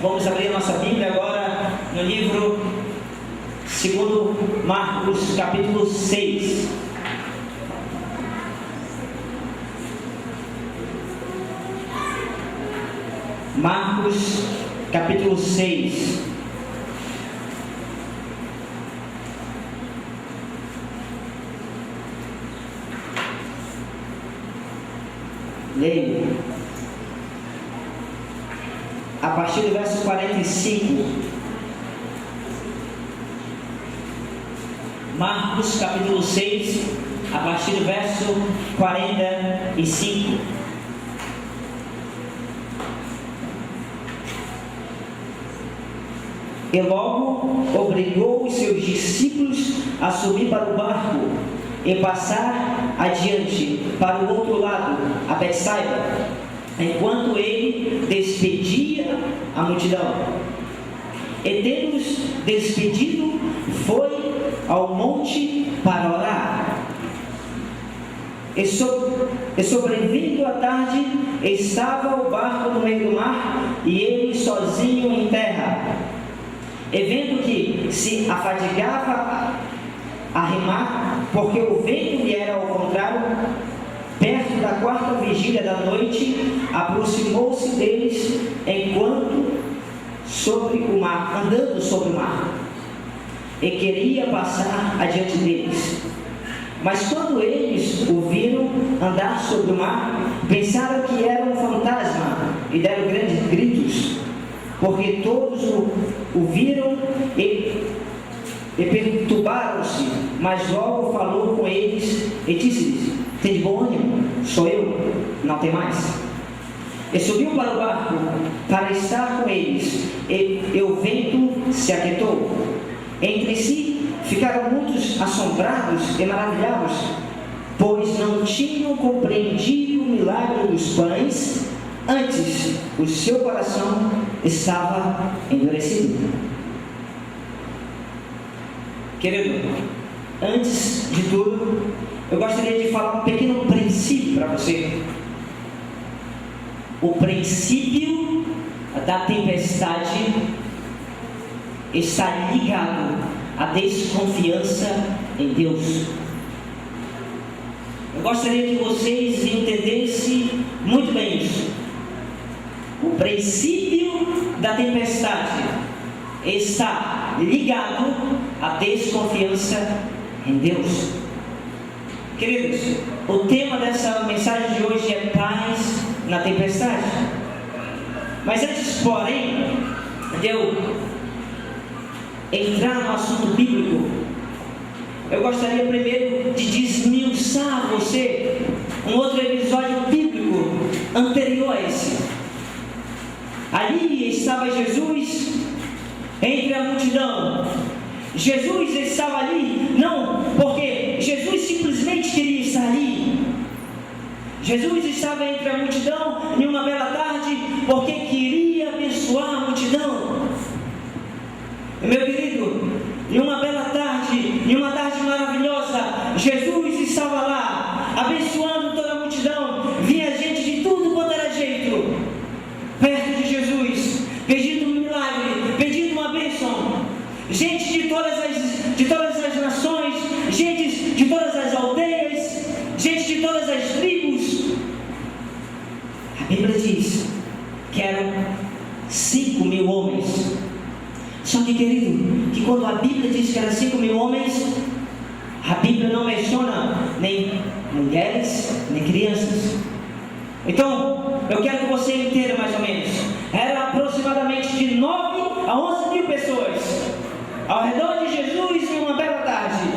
Vamos abrir a nossa Bíblia agora no livro segundo Marcos, capítulo 6. Marcos, capítulo 6. Leio a partir do verso 45. Marcos, capítulo 6, a partir do verso 45. E logo obrigou os seus discípulos a subir para o barco e passar adiante para o outro lado, a Betsaida, enquanto ele despedia a multidão. E tendo-os despedido, foi ao monte para orar. E sobrevindo a tarde, estava o barco no meio do mar, e ele sozinho em terra. E vendo que se afadigava a remar, porque o vento lhe era ao contrário, perto da quarta vigília da noite, aproximou-se deles enquanto andando sobre o mar, e queria passar adiante deles. Mas quando eles o viram andar sobre o mar, pensaram que era um fantasma, e deram grandes gritos, porque todos o viram e perturbaram-se. Mas logo falou com eles e disse-lhes: tem de bom ânimo, sou eu, não tem mais. E subiu para o barco para estar com eles, e o vento se aquietou. Entre si ficaram muitos assombrados e maravilhados, pois não tinham compreendido o milagre dos pães, antes o seu coração estava endurecido. Querido, antes de tudo, eu gostaria de falar um pequeno princípio para você. O princípio da tempestade está ligado à desconfiança em Deus. Eu gostaria que vocês entendessem muito bem isso. O princípio da tempestade está ligado à desconfiança em Deus. Queridos, o tema dessa mensagem de hoje é paz na tempestade. Mas antes, porém, de eu entrar no assunto bíblico, eu gostaria primeiro de desmiuçar a você um outro episódio bíblico anterior a esse. Ali estava Jesus entre a multidão. Jesus estava ali não porque Jesus simplesmente queria estar ali. Jesus estava entre a multidão em uma bela tarde porque queria abençoar a multidão. Meu querido, em uma bela tarde, em uma tarde maravilhosa, Jesus estava lá abençoando toda a multidão. Vinha gente de tudo quanto era jeito perto de Jesus, pedindo um milagre, pedindo uma bênção. Gente de todas as nações, gente de todas as aldeias, gente de todas as tribos. A Bíblia diz que eram 5.000 homens. Só que, querido, que quando a Bíblia diz que eram 5.000 homens, a Bíblia não menciona nem mulheres, nem crianças. Então, eu quero que você entenda mais ou menos. Era aproximadamente de 9 a 11 mil pessoas ao redor de Jesus em uma bela tarde.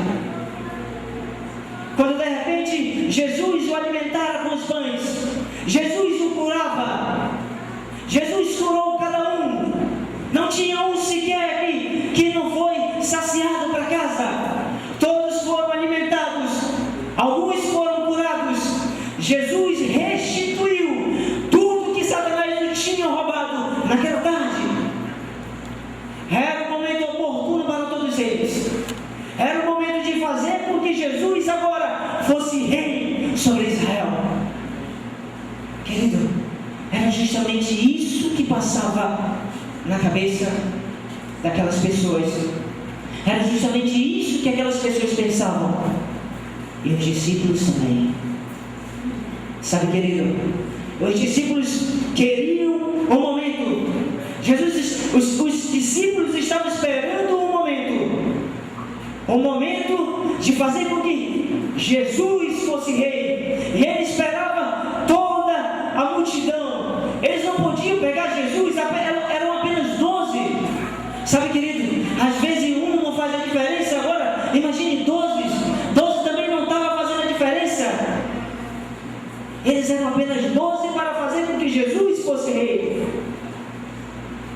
Quando de repente Jesus o alimentara com os pães, Jesus o curava, Jesus curou cada um. Não tinha um sequer aqui que não foi saciado para casa. Todos foram alimentados, alguns foram curados. Jesus restituiu tudo que Satanás lhe tinha roubado naquela tarde. Era o momento oportuno para todos eles. Era o momento de fazer com que Jesus agora fosse rei sobre Israel. Querido, era justamente isso que passava na cabeça daquelas pessoas. Era justamente isso que aquelas pessoas pensavam. E os discípulos também. Sabe, querido, os discípulos queriam um momento. Os discípulos estavam esperando um momento de fazer com que Jesus fosse rei. E ele esperava toda a multidão. Eles não podiam pegar Jesus, eram apenas 12. Sabe, querido, às vezes um não faz a diferença. Agora, imagine 12 também não estava fazendo a diferença. Eles eram apenas 12 para fazer com que Jesus fosse rei.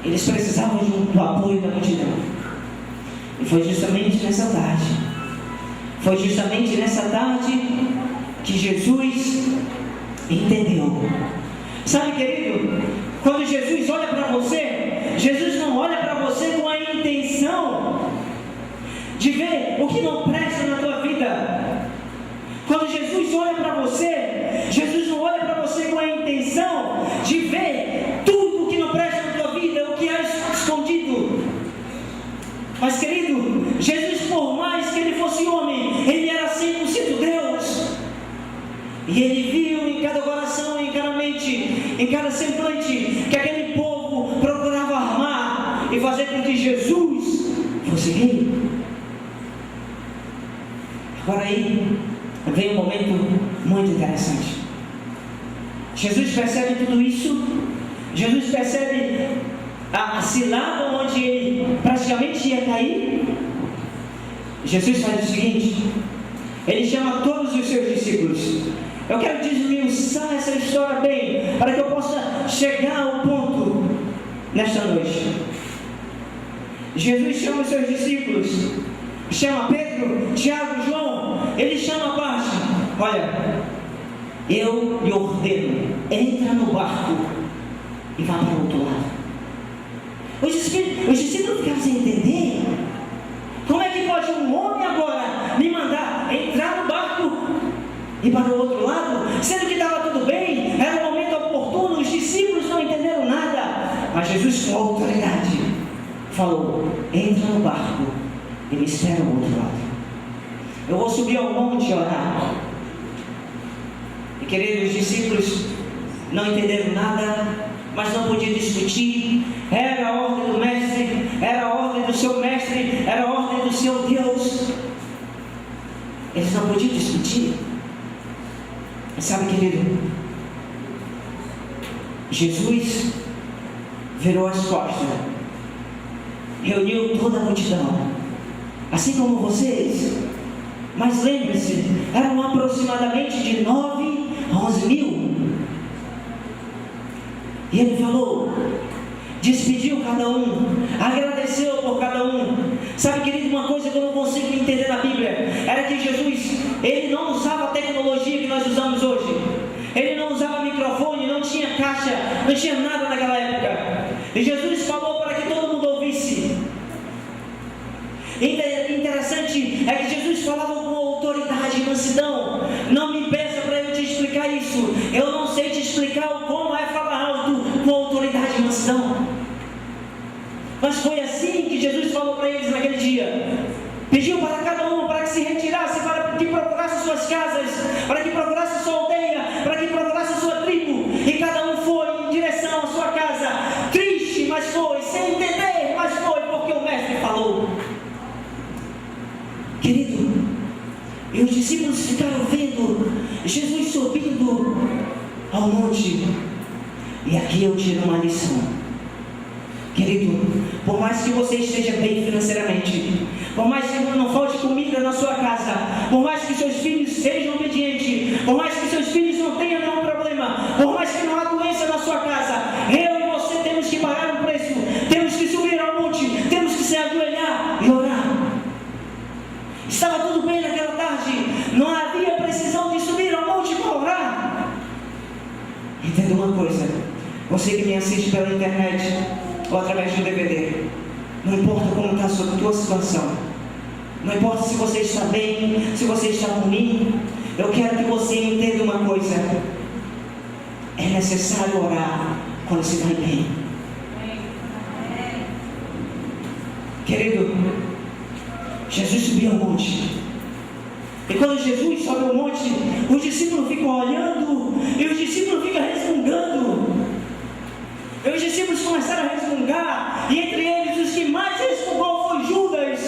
Eles precisavam do apoio da multidão. E foi justamente nessa tarde que Jesus entendeu. Sabe, querido, quando Jesus olha para você, Jesus não olha para você com a intenção de ver o que não presta na tua vida. Quando Jesus olha para você, Jesus não olha para você com a intenção de ver tudo o que não presta na tua vida, o que há escondido. Mas, querido, Jesus, por mais que ele fosse homem, ele era 100% Deus. E ele viu em cada coração, em cada mente, em cada semblante, que aquele povo procurava armar e fazer com que Jesus fosse rei. Agora aí vem um momento muito interessante. Jesus percebe tudo isso. Jesus percebe a cilada onde ele praticamente ia cair. Jesus faz o seguinte: ele chama todos os seus discípulos. Eu quero desmiuçar essa história bem, para que eu possa chegar ao ponto nesta noite. Jesus chama os seus discípulos, chama Pedro, Tiago, João. Ele chama a parte: olha, eu lhe ordeno, entra no barco e vá para o outro lado. Os discípulos ficaram sem entender. Como é que pode um homem agora me mandar entrar no barco e para o outro lado, sendo que estava tudo bem, era o momento oportuno? Os discípulos não entenderam nada, mas Jesus, com autoridade, falou: entra no barco e me espera ao outro lado. Eu vou subir ao monte e orar. E, queridos, os discípulos não entenderam nada, mas não podiam discutir. Era a ordem do mestre, era a ordem do seu mestre, era a ordem do seu Deus. Eles não podiam discutir. E sabe, querido, Jesus virou as costas, reuniu toda a multidão, assim como vocês. Mas lembre-se, eram aproximadamente de 9 a 11 mil. E ele falou, despediu cada um, agradeceu por cada um. Sabe, querido, uma coisa que eu não consigo entender na Bíblia era que Jesus, ele não usava a tecnologia que nós usamos hoje. Ele não usava microfone, não tinha caixa, não tinha nada naquela época. E Jesus falou para que todo mundo ouvisse. Interessante é que Jesus falava com autoridade e mansidão. Não me peça para eu te explicar isso. Eu não sei te explicar como é falar alto com autoridade e mansidão. Mas foi assim que Jesus falou para eles naquele dia. Pediu para cada um para que se retirasse, para que procurasse suas casas, para que procurasse sua aldeia, para que procurasse sua tribo. E cada um foi em direção à sua casa. Triste, mas foi. Sem entender, mas foi, porque o mestre falou. Querido, e os discípulos ficaram vendo Jesus subindo ao monte. E aqui eu tiro uma lição. Querido, por mais que você esteja bem financeiramente, por mais que não falte comida na sua casa, por mais que seus filhos sejam obedientes, por mais que seus filhos não tenham nenhum problema, por mais que não há doença na sua casa, eu e você temos que pagar um preço. Temos que subir ao monte, temos que se ajoelhar e orar. Estava tudo bem naquela tarde, não havia precisão de subir ao monte para orar. Entenda uma coisa, você que me assiste pela internet ou através do DVD, não importa como está a tua situação, não importa se você está bem, se você está ruim, eu quero que você entenda uma coisa: é necessário orar quando se vai bem. Querido, Jesus subiu ao monte. E quando Jesus sobe ao monte, os discípulos ficam olhando e os discípulos ficam resmungando. E os discípulos começaram a resmungar, e entre eles os que mais resmungou foi Judas.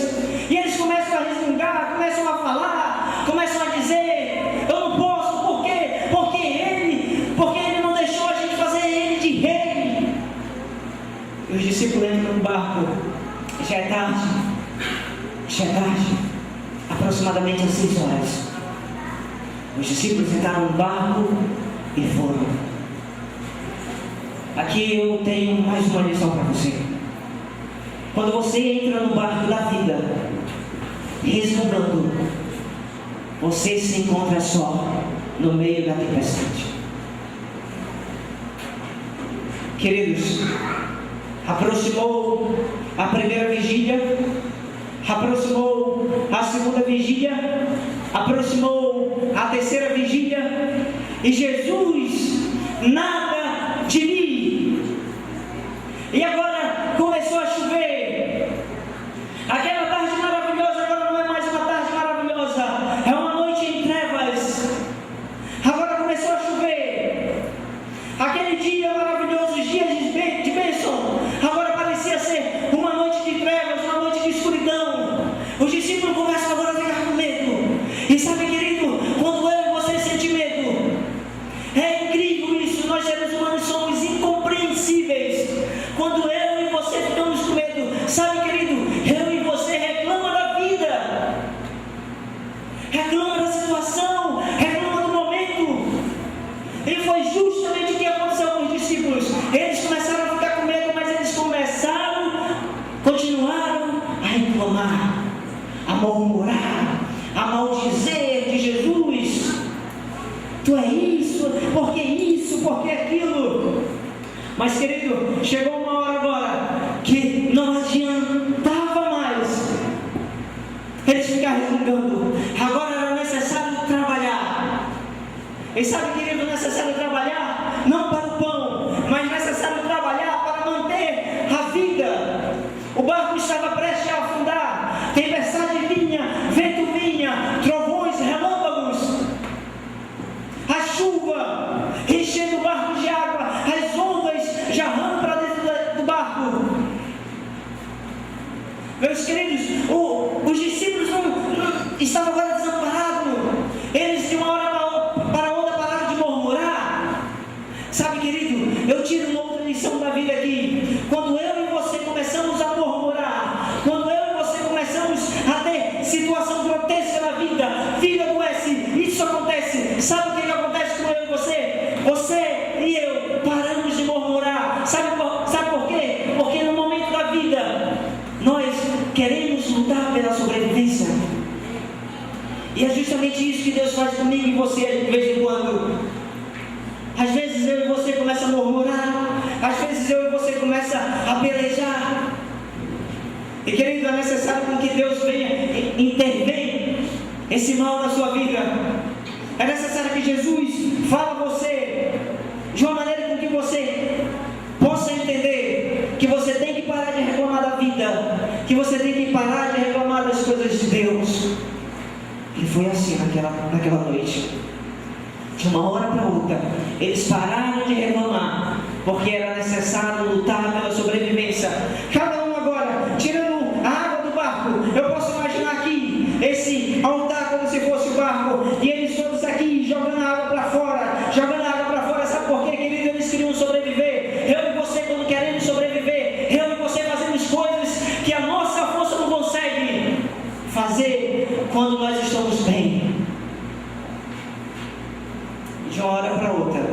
E eles começam a resmungar, começam a falar, começam a dizer: eu não posso, por quê? Porque ele não deixou a gente fazer ele de rei. E os discípulos entram no barco. Já é tarde, aproximadamente às 6 horas. Os discípulos entraram no barco e foram. Aqui eu tenho mais uma lição para você. Quando você entra no barco da vida, resmungando, você se encontra só no meio da tempestade. Queridos, aproximou a primeira vigília, aproximou a segunda vigília, aproximou a terceira vigília, e Jesus nada de mim. E agora começou a chover. Aquela tarde maravilhosa agora não é mais uma tarde maravilhosa, é uma noite em trevas. Agora começou a chover. Aquele dia maravilhoso, os dias de bênção, agora parecia ser uma noite de trevas, uma noite de escuridão. Os discípulos começam agora a ficar com medo. E sabe, querido, quando eu e você sentimos medo, é incrível isso. Nós seres humanos somos incompreensíveis. Quando eu e você ficamos com medo, sabe, querido, eu e você reclama da vida, reclama da situação, reclama do momento. E foi justamente o que aconteceu com os discípulos. Eles começaram a ficar com medo, mas eles continuaram a reclamar, a murmurar, a maldizer de Jesus. Tu é isso, porque aquilo. Mas, querido, chegou uma hora agora que não adiantava mais eles ficarem resmungando. Agora era necessário trabalhar. E sabe, querido, necessário trabalhar não para o pão, mas necessário trabalhar para manter a vida. O barco estava prestes a afundar. Tempestade vinha, vento vinha, trovões, relâmpagos, a chuva enchendo o barco de água, as ondas jarrando para dentro do barco. Meus queridos, os discípulos não estavam agora desamparados. Eles de uma hora para outra pararam de murmurar. Sabe, querido, eu tiro uma outra lição da vida aqui. Quando eu e você começamos a murmurar, quando eu e você começamos a ter situação grotesca na vida, filho adoece, isso acontece. Sabe o que acontece com eu e você? Você e eu paramos de murmurar. Sabe por quê? Porque no momento da vida nós queremos lutar pela sobrevivência. E é justamente isso que Deus faz comigo e você de vez em quando. Às vezes eu e você começa a murmurar, às vezes eu e você começa a pelejar. E, querido, é necessário com que Deus venha intervir esse mal na sua vida. É necessário que Jesus fale a você de uma maneira com que você possa entender que você tem que parar de reclamar da vida, que você tem que parar de reclamar das coisas de Deus. E foi assim naquela noite. De uma hora para outra, eles pararam de reclamar, porque era necessário lutar pela sobrevivência. Cada um agora, tirando a água do barco. Eu posso imaginar aqui, esse altar como se fosse o barco, e eles todos aqui, jogando a água para fora, sabe por quê, querido? Eles queriam sobreviver. Eu e você, quando queremos sobreviver, eu e você fazemos coisas que a nossa força não consegue fazer quando nós estamos bem. De uma hora para outra,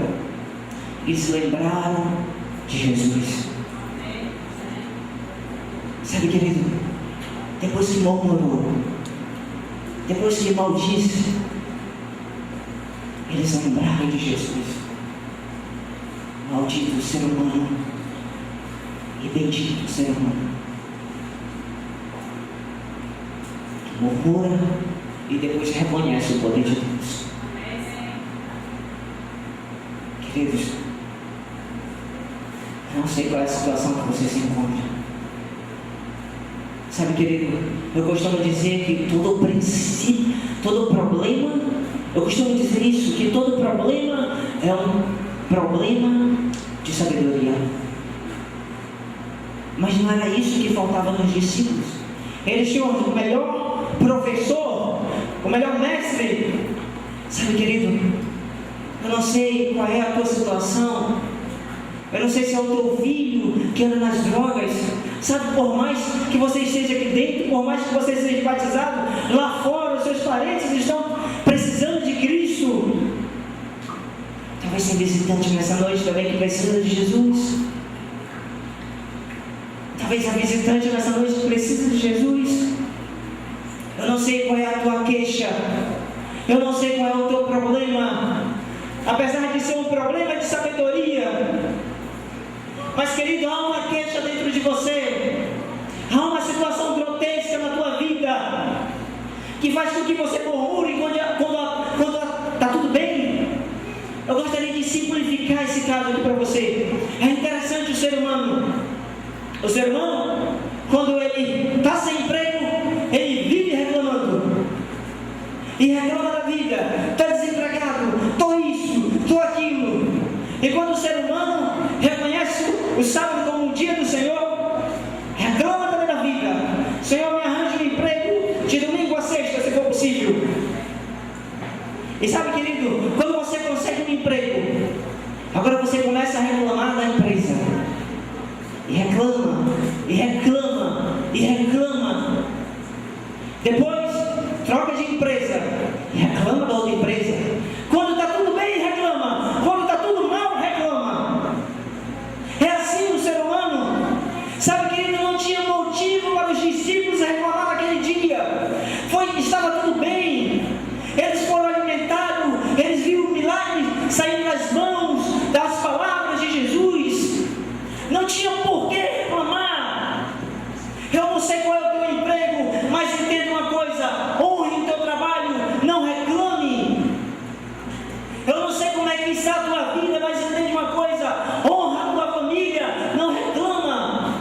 eles se lembraram de Jesus. Sabe, querido, depois que murmurou, depois que maldisse, eles lembraram de Jesus. Maldito o ser humano e bendito o ser humano que murmura e depois reconhece o poder de Deus. Queridos, eu não sei qual é a situação que você se encontra. Sabe, querido, eu costumo dizer que todo problema, eu costumo dizer isso, que todo problema é um problema de sabedoria. Mas não era isso que faltava nos discípulos. Eles tinham o melhor professor, o melhor mestre. Sabe, querido, eu não sei qual é a tua situação, eu não sei se é o teu filho que anda nas drogas. Sabe, por mais que você esteja aqui dentro, por mais que você seja batizado, lá fora os seus parentes estão precisando de Cristo. Talvez tem visitante nessa noite também que precisa de Jesus. Talvez a visitante nessa noite que precisa de Jesus. Eu não sei qual é a tua queixa, eu não sei qual é o teu problema, apesar de ser um problema de sabedoria. Mas, querido, há uma queixa dentro de você, há uma situação grotesca na tua vida, que faz com que você murmure quando está tudo bem. Eu gostaria de simplificar esse caso aqui para você. É interessante o ser humano, quando ele está sem emprego, ele vive reclamando, e reclama da vida, está desempregado, estou isso, estou aquilo. E quando o ser humano reconhece o sábado como um dia do Senhor, reclama também da vida. Senhor, me arranje um emprego de domingo a sexta, se for possível. E sabe, querido, quando você consegue um emprego, agora você começa a reclamar da empresa. E reclama, e reclama, e reclama. Depois, troca de empresa, e reclama da outra empresa. Quando está tudo bem, reclama. Quando está tudo mal, reclama. É assim o ser humano. Sabe, querido, não tinha motivo para os discípulos reclamar naquele dia. Estava tudo bem. Eles foram alimentados, eles viram o milagre saindo das mãos, das palavras de Jesus. Não tinha por que reclamar. Eu não sei qual é o teu emprego, mas entenda uma coisa: honre o teu trabalho, não reclame. Eu não sei como é que está a tua vida, mas entende uma coisa: honra a tua família, não reclama.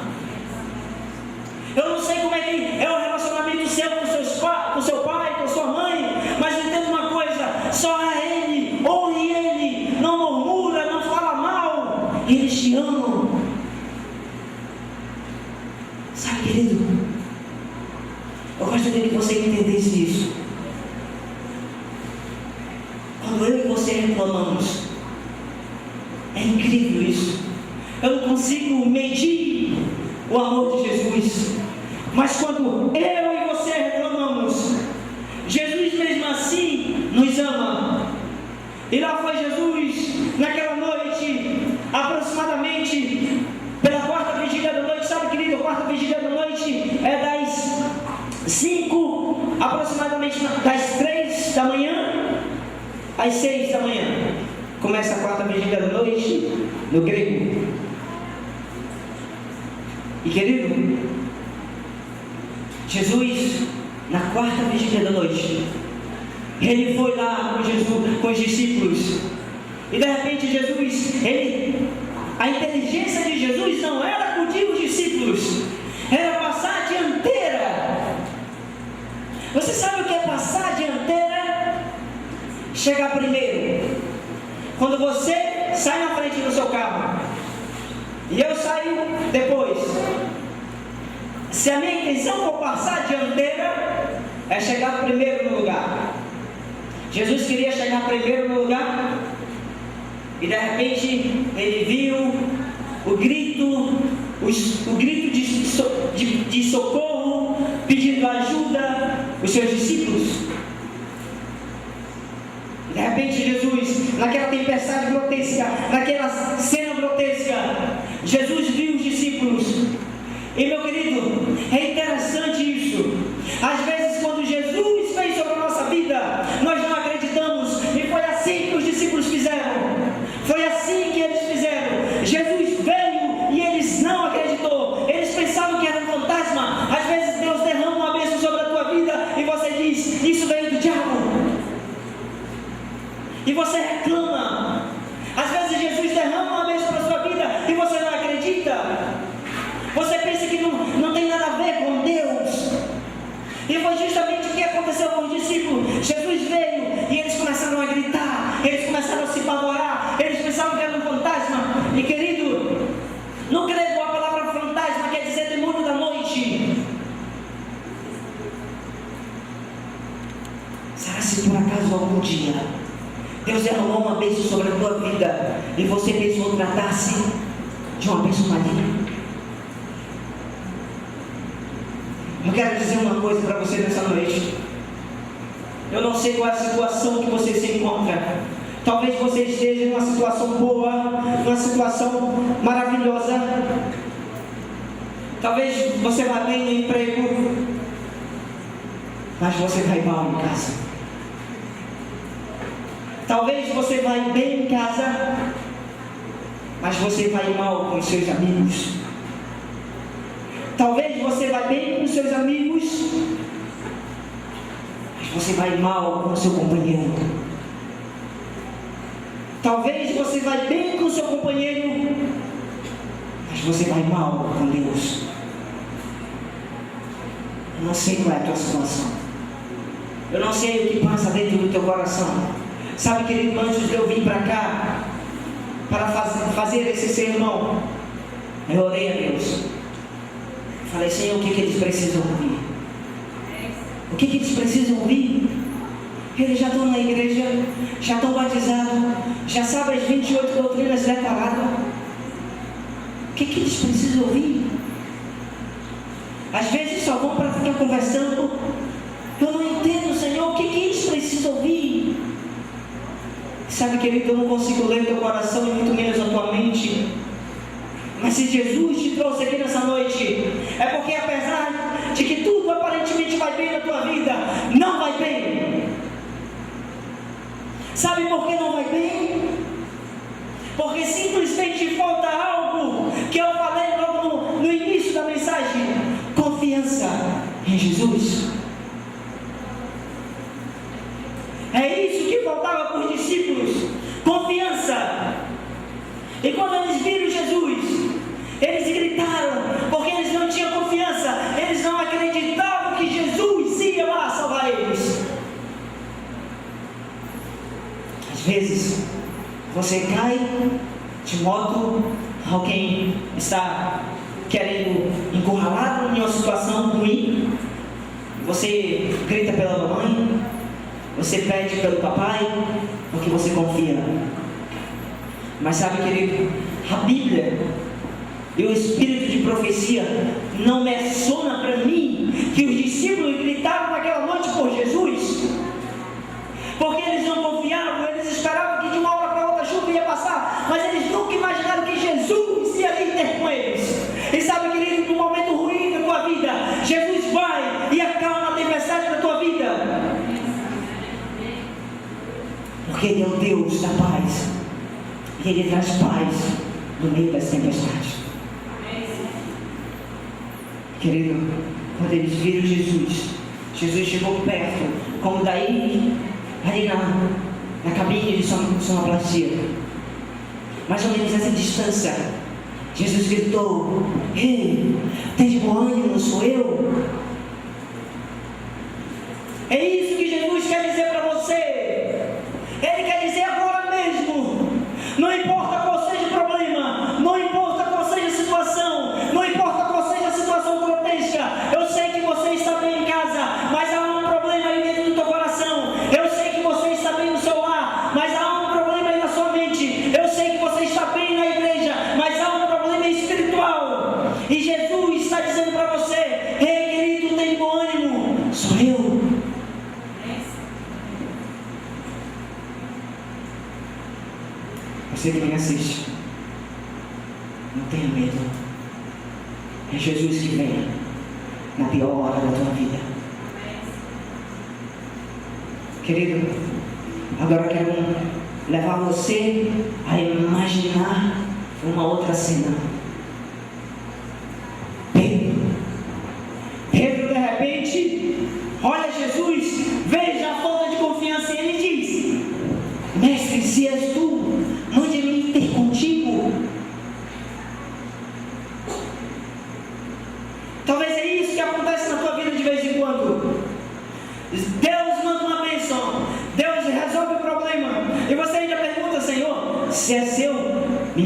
Eu não sei como é que é o relacionamento seu com seu pai, com sua mãe, mas entenda uma coisa: só a Ele, honre Ele, não murmura, não fala mal, eles te amam. Sabe, querido, eu gostaria que você entendesse isso. Quando eu e você reclamamos, é incrível isso. Eu não consigo medir o amor de Jesus, mas quando eu e você reclamamos, Jesus mesmo assim nos ama. E lá foi Jesus naquela noite, aproximadamente pela quarta vigília da noite. Sabe, querido, a quarta vigília da noite é das 5, aproximadamente das 3 da manhã às 6 da manhã. Começa a quarta vigília da noite no grego. E, querido, Jesus, na quarta vigília da noite, ele foi lá com os discípulos. E de repente Jesus, a inteligência de Jesus não era acudir os discípulos, era passar a dianteira. Você sabe o que é passar a dianteira? Chegar primeiro. Quando você sai na frente do seu carro e eu saio depois, se a minha intenção for passar a dianteira, é chegar primeiro no lugar. Jesus queria chegar primeiro no lugar, e de repente ele viu o grito de socorro, pedindo ajuda os seus discípulos. De repente Jesus, naquela tempestade grotesca, naquela cena grotesca, Jesus viu os discípulos. E, meu querido, é interessante isso. Às vezes, quando Jesus vem sobre a nossa vida, nós não acreditamos. E foi assim que os discípulos fizeram. Foi assim que eles fizeram. Jesus veio e eles não acreditou. Eles pensavam que era um fantasma. Às vezes Deus derrama uma bênção sobre a tua vida e você diz: isso veio do diabo. E você reclama. Às vezes Jesus derrama uma bênção para a sua vida e você não acredita. Você pensa que não tem nada a ver com Deus. aconteceu com os discípulos? Jesus veio e eles começaram a gritar, eles começaram a se pavorar, eles pensavam que era um fantasma. E querido, no grego a palavra fantasma quer dizer demônio da noite. Será se por acaso algum dia Deus derramou uma bênção sobre a tua vida e você pensou tratar-se de uma bênção maligna? Eu quero dizer uma coisa para você nessa noite. Eu não sei qual é a situação que você se encontra. Talvez você esteja em uma situação boa, numa situação maravilhosa. Talvez você vá bem no emprego, mas você vai mal em casa. Talvez você vai bem em casa, mas você vai mal com os seus amigos. Talvez você vai bem com os seus amigos, mas você vai mal com o seu companheiro. Talvez você vai bem com o seu companheiro, mas você vai mal com Deus. Eu não sei qual é a tua situação. Eu não sei o que passa dentro do teu coração. Sabe, querido, antes de eu vir para cá para fazer esse sermão, eu orei a Deus. Falei, Senhor, o que eles precisam ouvir? O que eles precisam ouvir? Eles já estão na igreja, já estão batizados, já sabem as 28 doutrinas declaradas. O que eles precisam ouvir? Às vezes só vão para ficar conversando. Eu não entendo, Senhor, o que eles precisam ouvir? Sabe, querido, eu não consigo ler teu coração e muito menos a tua mente. Mas se Jesus te trouxe aqui nessa noite, é porque apesar de que tudo aparentemente vai bem na tua vida, não vai bem. Sabe por que não vai bem? Porque simplesmente falta algo que eu falei logo no início da mensagem: confiança em Jesus. É isso que faltava para os discípulos: confiança. E quando eles viram Jesus, eles gritaram, porque eles não tinham confiança, eles não acreditavam que Jesus ia lá salvar eles. Às vezes, você cai de modo, alguém está querendo encurralado em uma situação ruim, você grita pela mamãe, você pede pelo papai, porque você confia. Mas sabe, querido, a Bíblia e o espírito de profecia não menciona para mim que os discípulos gritaram naquela noite por Jesus, porque eles não confiavam, eles esperavam que de uma hora para outra a chuva ia passar, mas eles nunca imaginaram que Jesus ia ali ter com eles. E sabe, querido, no momento ruim da tua vida, Jesus vai e acalma a tempestade da tua vida, porque Ele é o Deus da paz. E Ele traz paz no meio das tempestades. Querido, quando eles viram Jesus chegou perto, como daí, ali na cabine de sonoplastia, mais ou menos essa distância. Jesus gritou: ei, tem de bom ânimo, sou eu. É isso que Jesus quer dizer para você. Ele quer dizer agora mesmo. Não importa qual seja o problema, não importa qual seja a situação, não importa qual seja a situação grotesca. Eu sei que você está bem em casa, mas há um problema aí dentro do teu coração. Eu sei que você está bem no seu lar, mas há um problema aí na sua mente. Eu sei que você está bem na igreja, mas há um problema espiritual. E Jesus está dizendo para você: ei, querido, tem bom ânimo, sou eu. Você que me assiste, não tenha medo. É Jesus que vem na pior hora da tua vida. Querido, agora eu quero levar você a imaginar uma outra cena. Pedro de repente olha Jesus, veja a falta de confiança, e ele diz: mestre, se és tu, mande-me ter contigo. Talvez é isso que acontece na tua vida de vez em quando.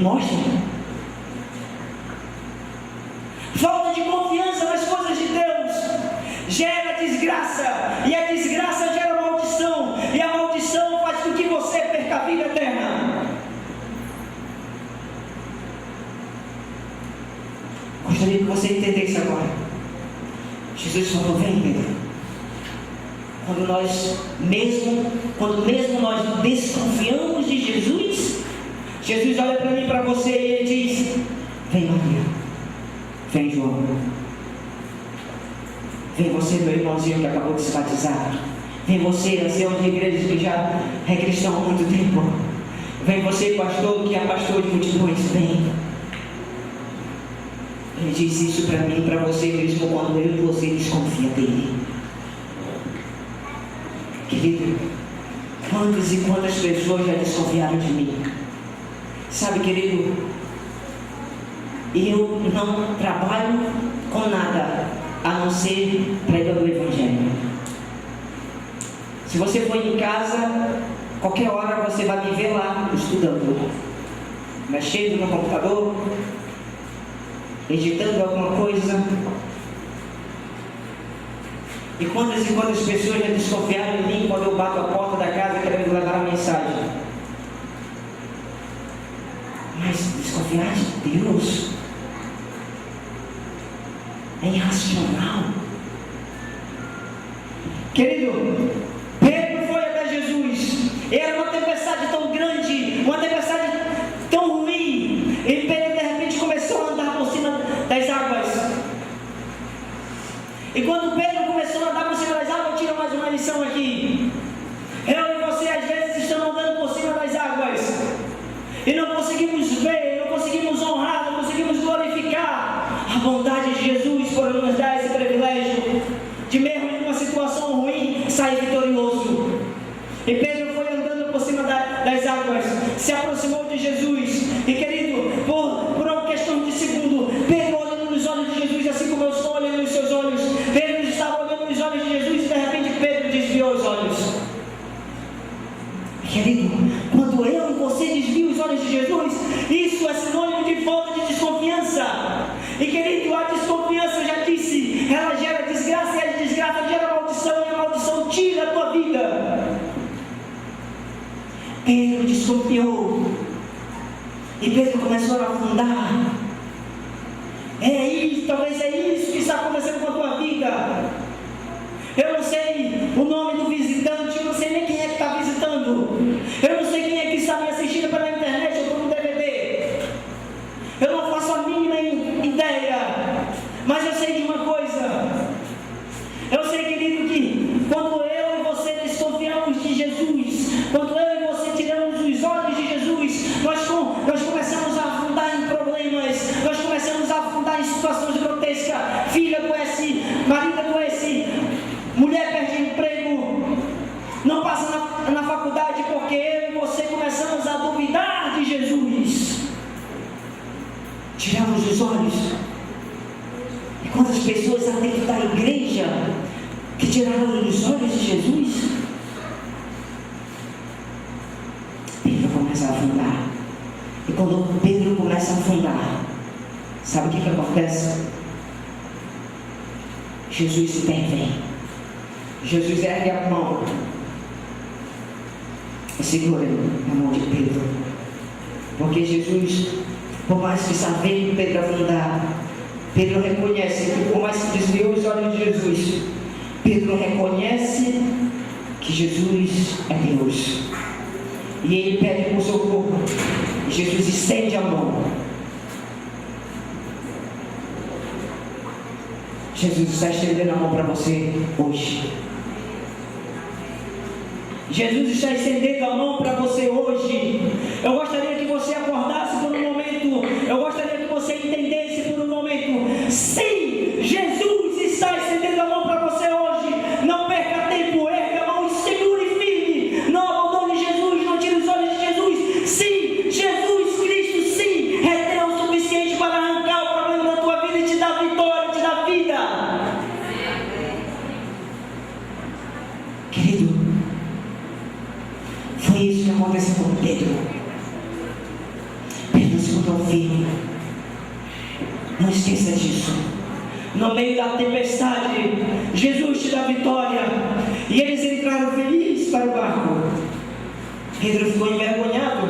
mostra. Falta de confiança nas coisas de Deus gera desgraça, e a desgraça gera maldição, e a maldição faz com que você perca a vida eterna. Gostaria que você entendesse agora. Jesus falou: vem, Pedro. Quando mesmo nós desconfiamos de Jesus, Jesus olha para mim e para você e Ele diz: vem, Maria, vem, João, vem você, meu irmãozinho que acabou de se batizar, vem você, ancião de igreja que já é cristão há muito tempo, vem você, pastor que é pastor de multidões, vem. Ele disse isso para mim e para você mesmo quando eu e você desconfia dele. Querido, quantas e quantas pessoas já desconfiaram de mim? Sabe, querido, eu não trabalho com nada a não ser pregando o Evangelho. Se você for em casa, qualquer hora você vai me ver lá estudando, mexendo no computador, editando alguma coisa. E quantas pessoas já desconfiaram de mim quando eu bato a porta da casa querendo levar a mensagem? Mas desconfiar de Deus é irracional. Querido, Pedro foi até Jesus. Era uma tempestade tão grande, uma tempestade tão ruim, e Pedro de repente começou a andar por cima das águas. E quando Pedro começou a andar por cima das águas, tira mais uma lição aqui. Eu e você às vezes estamos andando por cima das águas e não conseguimos ver, não conseguimos honrar, não conseguimos glorificar a bondade de Jesus por nos dar esse privilégio de, mesmo em uma situação ruim, sair vitorioso. E Pedro foi andando por cima das águas, se aproximou de Jesus, e querido, por uma questão de segundo, Pedro olhando nos olhos de Jesus, assim como eu estou olhando nos seus olhos, Pedro estava olhando nos olhos de Jesus, e de repente Pedro desviou os olhos. Querido, quando eu e você desvia os olhos de Jesus, isso é sinônimo de falta de desconfiança. E querido, a desconfiança, eu já disse, ela gera desgraça, e a desgraça gera maldição, e a maldição tira a tua vida. Pedro desconfiou, e Pedro começou a afundar. Talvez é isso que está acontecendo com a tua vida. Eu não sei o nome do visitante, eu não sei nem quem é que está visitando, eu não sei quem é que está me assistindo pela internet ou por um DVD, eu não faço a mínima ideia, mas eu sei de uma coisa. Eu sei, querido, que quando eu e você desconfiamos de Jesus, quando eu e você tiramos os olhos de Jesus, nós começamos a afundar em problemas, nós começamos a afundar em situações grotescas. Filho adoece, marido adoece, mulher perde emprego, não passa na faculdade, porque eu e você começamos a duvidar de Jesus. Tiramos os olhos. E quantas pessoas há dentro da igreja que tiraram os olhos de Jesus? Pedro começa a afundar. E quando Pedro começa a afundar, sabe o que acontece? Jesus intervém. Jesus ergue a mão e segura a mão de Pedro, porque Jesus, por mais que sabendo Pedro afundar, Pedro reconhece que, por mais que desviou os olhos de Jesus, Pedro reconhece que Jesus é Deus, e ele pede por socorro, e Jesus estende a mão. Jesus está estendendo a mão para você hoje. Jesus está estendendo a mão para você hoje. Eu gostaria que você acordasse por um momento. Eu gostaria que você entendesse por um momento. Sim, Jesus está estendendo a mão para você hoje. Não perca tempo, erga a mão e segure firme. Não abandone Jesus, não tire os olhos de Jesus. Sim, Jesus Cristo, sim, é Deus suficiente para arrancar o problema da tua vida e te dar vitória, te dar vida. Querido, foi isso que aconteceu com Pedro. Pedro se firme. Não esqueça disso. No meio da tempestade, Jesus te dá vitória. E eles entraram felizes para o barco. Pedro ficou envergonhado.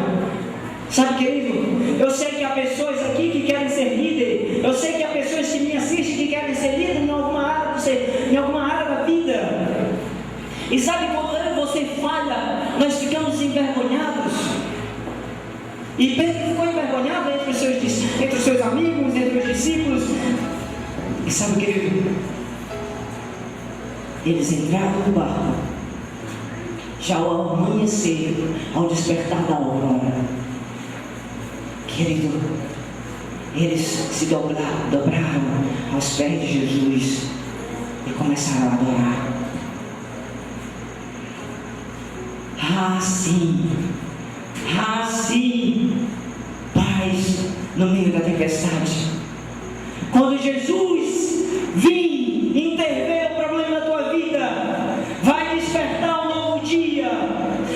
Sabe, querido, eu sei que há pessoas aqui que querem ser líder. Eu sei que há pessoas que me assistem que querem ser líder em alguma área da vida. E sabe, quando você falha, nós ficamos envergonhados. E Pedro ficou envergonhado entre os seus amigos, entre os discípulos. E sabe, querido, eles entraram no barco já ao amanhecer, ao despertar da aurora. Querido, eles se dobraram aos pés de Jesus e começaram a adorar. Sim, paz no meio da tempestade. Quando Jesus vir intervir o problema da tua vida, vai despertar um novo dia,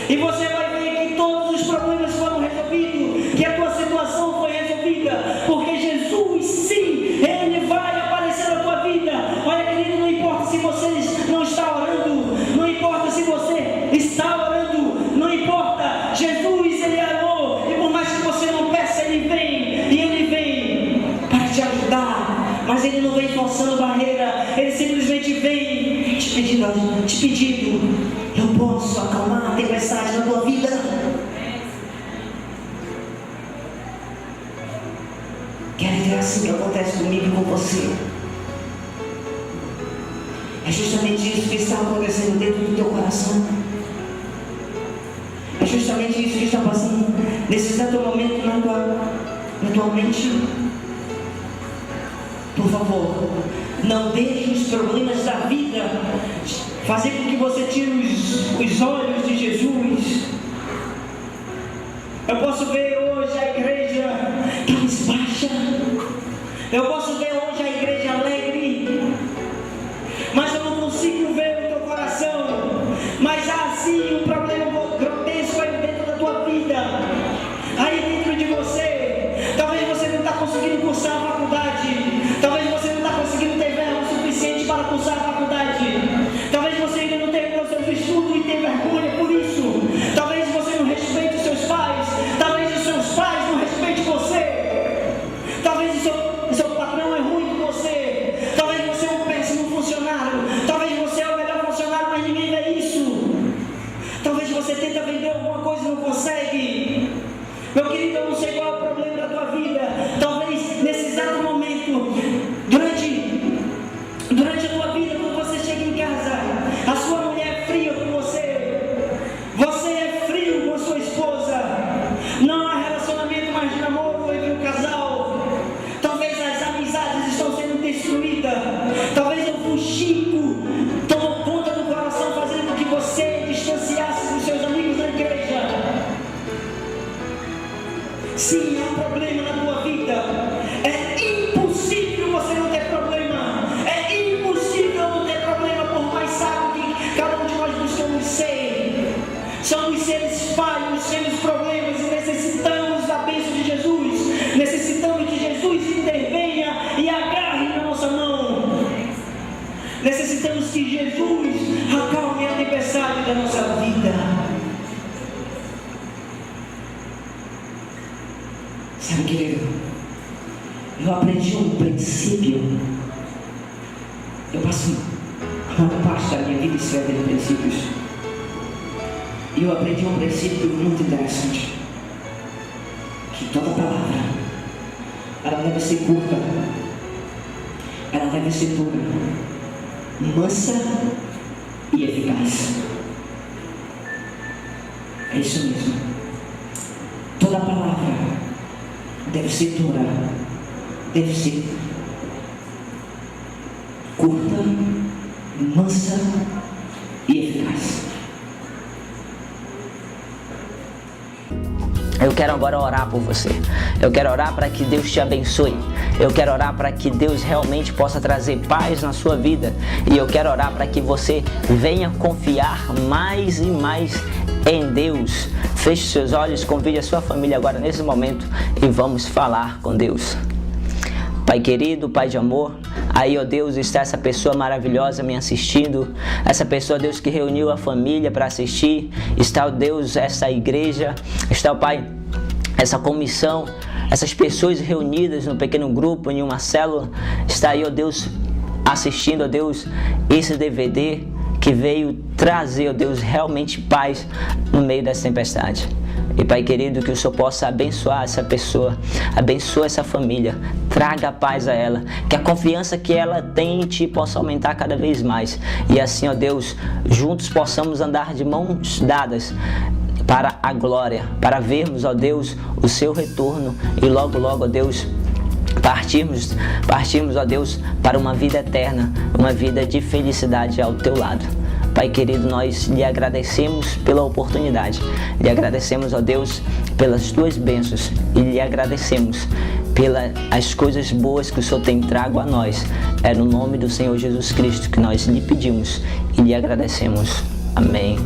e você vai ver que todos os problemas foram resolvidos, que a tua situação foi resolvida, porque Jesus, sim, Ele vai aparecer na tua vida. Olha, querido, não importa se você não está orando, não importa se você está orando, não importa, Jesus, Ele é amor, e por mais que você não peça, Ele vem, e Ele vem para te ajudar, mas Ele não vem forçando barreira, Ele simplesmente vem te pedindo, eu posso acalmar a tempestade na tua vida. Quero é assim que acontece comigo e com você. É justamente isso que está acontecendo dentro do teu coração. É justamente isso que está passando nesse exato momento na tua mente. Por favor, não deixe os problemas da vida fazer com que você tire os olhos de Jesus. Eu posso ver hoje a igreja cabisbaixa. Eu posso ver hoje a igreja alegre. Mas eu não consigo ver o teu coração. Mas há sim um problema grotesco aí dentro da tua vida. Aí dentro de você. Talvez você não está conseguindo cursar a faculdade. Talvez você não está conseguindo ter verba suficiente para cursar a faculdade. Talvez você ainda não terminou seus estudos e tem vergonha por isso. Talvez você não respeite os seus pais. Talvez os seus pais não respeitem você. Talvez o seu patrão é ruim com você. Talvez você é um péssimo funcionário. Talvez você é o melhor funcionário, mas ninguém vê isso. Talvez você tenta vender alguma coisa e não consegue. Meu querido, eu não sei qual é o problema da tua vida. Talvez nesse exato momento, durante a tua vida, quando você chega em casa, a sua mulher é fria com você. Você é frio com a sua esposa. Não há relacionamento mais de namoro entre o casal. Talvez as amizades estão sendo destruídas. Talvez o fuxico tomou conta do coração, fazendo com que você distanciasse dos seus amigos da igreja. Sim, há problema na tua vida. É impossível você não ter problema. É impossível não ter problema, por mais sábio que cada um de nós buscamos ser. Somos seres falhos, temos problemas e necessitamos da bênção de Jesus. Necessitamos que Jesus intervenha e agarre na nossa mão. Necessitamos que Jesus acalme a tempestade da nossa vida. Sabe, querido, eu aprendi um princípio. Eu passo a maior parte da minha vida escrevendo princípios. E eu aprendi um princípio muito interessante. Que toda palavra, ela deve ser curta, ela deve ser dura, mansa e eficaz. É isso mesmo. Toda palavra deve ser dura, deve ser curta, mansa e eficaz. Eu quero agora orar por você. Eu quero orar para que Deus te abençoe. Eu quero orar para que Deus realmente possa trazer paz na sua vida. E eu quero orar para que você venha confiar mais e mais em Deus. Feche seus olhos, convide a sua família agora nesse momento e vamos falar com Deus. Pai querido, Pai de amor, aí, ó Deus, está essa pessoa maravilhosa me assistindo, essa pessoa, Deus, que reuniu a família para assistir, está, ó Deus, essa igreja, está, ó Pai, essa comissão, essas pessoas reunidas no pequeno grupo, em uma célula, está aí, ó Deus, assistindo, ó Deus, esse DVD que veio trazer, ó Deus, realmente paz no meio dessa tempestade. E Pai querido, que o Senhor possa abençoar essa pessoa, abençoa essa família, traga paz a ela, que a confiança que ela tem em Ti possa aumentar cada vez mais. E assim, ó Deus, juntos possamos andar de mãos dadas para a glória, para vermos, ó Deus, o Seu retorno e logo, logo, ó Deus, partirmos, ó Deus, para uma vida eterna, uma vida de felicidade ao Teu lado. Pai querido, nós lhe agradecemos pela oportunidade, lhe agradecemos, ó Deus, pelas Tuas bênçãos e lhe agradecemos pelas coisas boas que o Senhor tem trago a nós. É no nome do Senhor Jesus Cristo que nós lhe pedimos e lhe agradecemos. Amém.